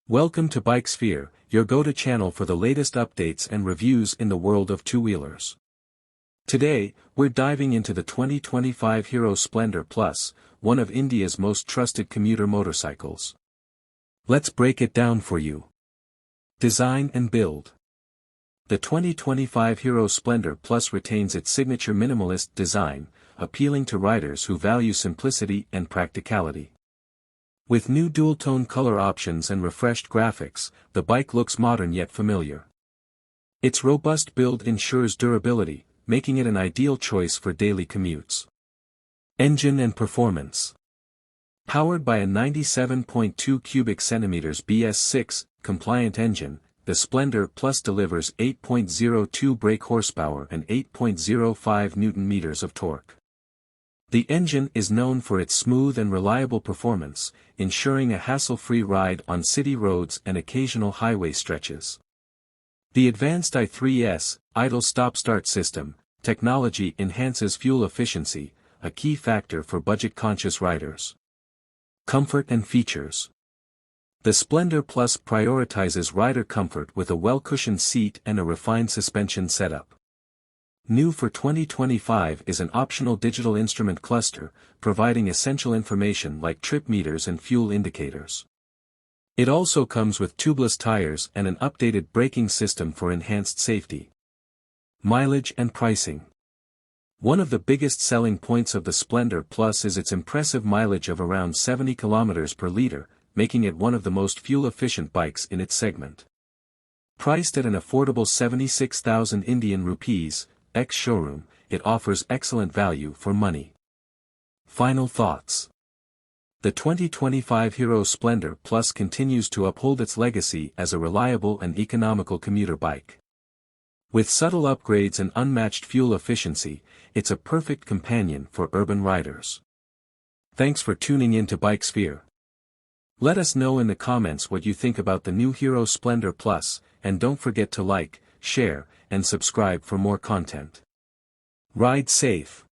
Welcome to Bike Sphere, your go-to channel for the latest updates and reviews in the world of two-wheelers. Today, we're diving into the 2025 Hero Splendor Plus, one of India's most trusted commuter motorcycles. Let's break it down for you. Design and build. The 2025 Hero Splendor Plus retains its signature minimalist design, appealing to riders who value simplicity and practicality. With new dual-tone color options and refreshed graphics, the bike looks modern yet familiar. Its robust build ensures durability, making it an ideal choice for daily commutes. Engine and performance. Powered by a 97.2 cubic centimeters BS6 compliant engine, the Splendor Plus delivers 8.02 brake horsepower and 8.05 Newton-meters of torque. The engine is known for its smooth and reliable performance, ensuring a hassle-free ride on city roads and occasional highway stretches. The advanced i3S, idle stop-start system, technology enhances fuel efficiency, a key factor for budget-conscious riders. Comfort and features. The Splendor Plus prioritizes rider comfort with a well-cushioned seat and a refined suspension setup. New for 2025 is an optional digital instrument cluster, providing essential information like trip meters and fuel indicators. It also comes with tubeless tires and an updated braking system for enhanced safety. Mileage and pricing. One of the biggest selling points of the Splendor Plus is its impressive mileage of around 70 km per liter, making it one of the most fuel-efficient bikes in its segment. Priced at an affordable 76,000 Indian rupees, ex-showroom, it offers excellent value for money. Final thoughts. The 2025 Hero Splendor Plus continues to uphold its legacy as a reliable and economical commuter bike. With subtle upgrades and unmatched fuel efficiency, it's a perfect companion for urban riders. Thanks for tuning in to Bike Sphere. Let us know in the comments what you think about the new Hero Splendor Plus, and don't forget to like, share, and subscribe for more content. Ride safe.